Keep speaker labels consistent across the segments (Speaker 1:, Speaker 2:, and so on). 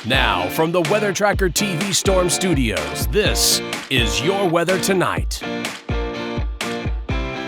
Speaker 1: Now, from the Weather Tracker TV Storm Studios, this is Your Weather Tonight.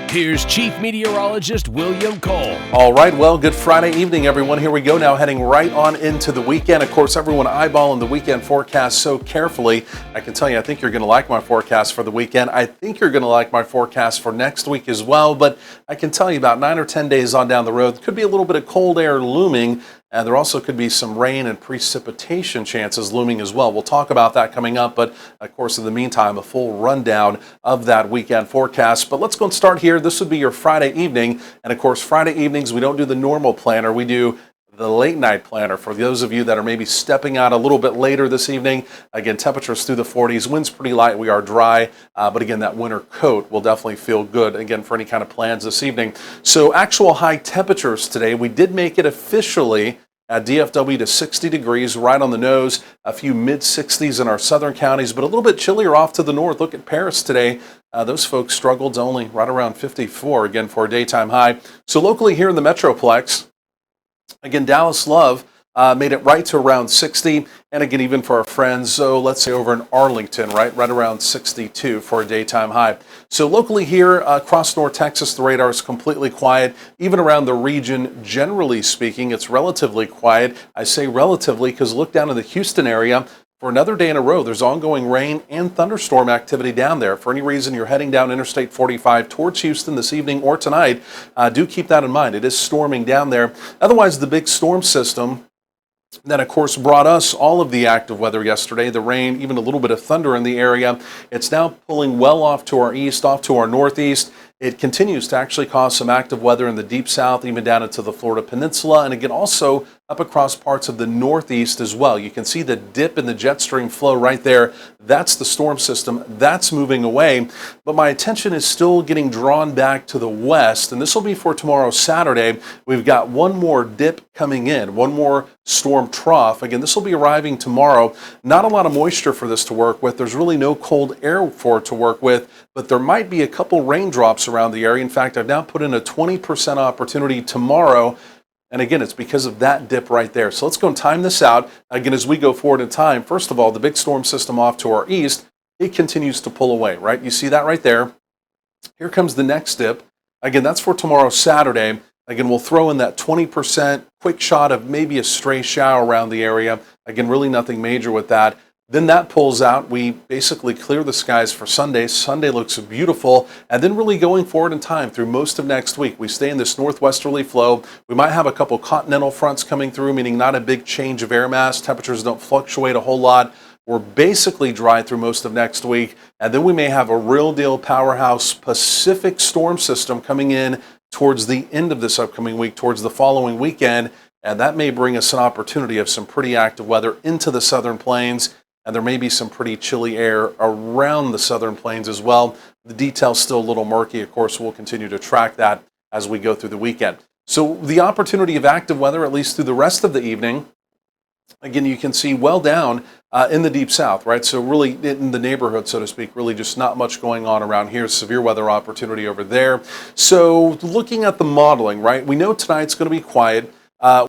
Speaker 1: Here's Chief Meteorologist William Cole.
Speaker 2: All right, well, good Friday evening, everyone. Here we go now, heading right on into the weekend. Of course, everyone eyeballing the weekend forecast so carefully. I can tell you, I think you're going to like my forecast for the weekend. I think you're going to like my forecast for next week as well. But I can tell you about 9 or 10 days on down the road, could be a little bit of cold air looming. And there also could be some rain and precipitation chances looming as well. We'll talk about that coming up, but of course, in the meantime, a full rundown of that weekend forecast. But let's go and start here. This would be your Friday evening. And of course, Friday evenings, we don't do the normal planner. We do the late night planner for those of you that are maybe stepping out a little bit later this evening. Again, temperatures through the 40s, winds pretty light, we are dry, but again, that winter coat will definitely feel good, again, for any kind of plans this evening. So actual high temperatures today, we did make it officially at DFW to 60 degrees, right on the nose, a few mid-60s in our southern counties, but a little bit chillier off to the north. Look at Paris today. Those folks struggled to only right around 54, again, for a daytime high. So locally here in the Metroplex, again, Dallas Love made it right to around 60. And again, even for our friends, so let's say over in Arlington, right around 62 for a daytime high. So locally here across North Texas, the radar is completely quiet. Even around the region, generally speaking, it's relatively quiet. I say relatively because look down in the Houston area. For another day in a row, there's ongoing rain and thunderstorm activity down there. For any reason you're heading down Interstate 45 towards Houston this evening or tonight, do keep that in mind. It is storming down there. Otherwise, the big storm system that, of course, brought us all of the active weather yesterday, the rain, even a little bit of thunder in the area. It's now pulling well off to our east, off to our northeast. It continues to actually cause some active weather in the deep south, even down into the Florida Peninsula, and again, also up across parts of the northeast as well. You can see the dip in the jet stream flow right there. That's the storm system. That's moving away. But my attention is still getting drawn back to the west, and this will be for tomorrow, Saturday. We've got one more dip coming in, one more storm trough. Again, this will be arriving tomorrow. Not a lot of moisture for this to work with. There's really no cold air for it to work with, but there might be a couple raindrops around the area. In fact, I've now put in a 20% opportunity tomorrow. And again, it's because of that dip right there. So let's go and time this out. Again, as we go forward in time, first of all, the big storm system off to our east, it continues to pull away, right? You see that right there. Here comes the next dip. Again, that's for tomorrow, Saturday. Again, we'll throw in that 20% quick shot of maybe a stray shower around the area. Again, really nothing major with that. Then that pulls out. We basically clear the skies for Sunday. Sunday looks beautiful. And then really going forward in time through most of next week, we stay in this northwesterly flow. We might have a couple continental fronts coming through, meaning not a big change of air mass. Temperatures don't fluctuate a whole lot. We're basically dry through most of next week. And then we may have a real deal powerhouse Pacific storm system coming in towards the end of this upcoming week, towards the following weekend. And that may bring us an opportunity of some pretty active weather into the southern plains. And there may be some pretty chilly air around the southern plains as well. The details still a little murky. Of course, we'll continue to track that as we go through the weekend. So the opportunity of active weather, at least through the rest of the evening, again, you can see well down in the deep south, right? So really in the neighborhood, so to speak, really just not much going on around here. Severe weather opportunity over there. So looking at the modeling, right? We know tonight's going to be quiet.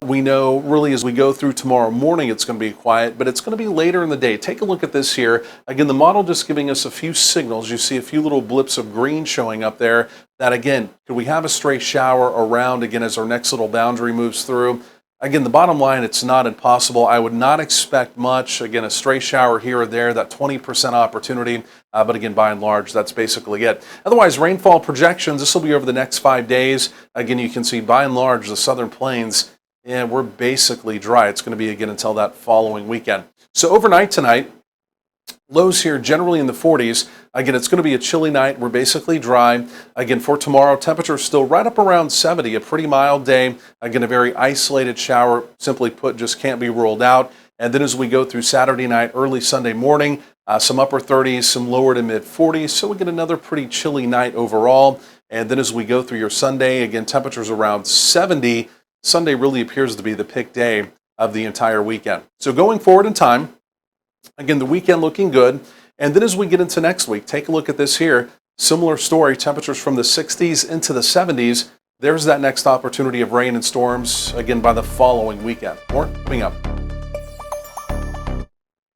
Speaker 2: We know really as we go through tomorrow morning it's going to be quiet, but it's going to be later in the day. Take a look at this here. Again, the model just giving us a few signals. You see a few little blips of green showing up there. That again, could we have a stray shower around again as our next little boundary moves through? Again, the bottom line, it's not impossible. I would not expect much. Again, a stray shower here or there, that 20% opportunity. But again, by and large, that's basically it. Otherwise, rainfall projections, this will be over the next 5 days. Again, you can see by and large, the southern plains, and we're basically dry. It's going to be again until that following weekend. So overnight tonight, lows here generally in the 40s. Again, it's going to be a chilly night. We're basically dry. Again, for tomorrow, temperatures still right up around 70, a pretty mild day. Again, a very isolated shower, simply put, just can't be ruled out. And then as we go through Saturday night, early Sunday morning, some upper 30s, some lower to mid 40s. So we get another pretty chilly night overall. And then as we go through your Sunday, again, temperatures around 70. Sunday really appears to be the pick day of the entire weekend. So going forward in time, again, the weekend looking good. And then as we get into next week, take a look at this here. Similar story, temperatures from the 60s into the 70s. There's that next opportunity of rain and storms, again, by the following weekend. More coming up.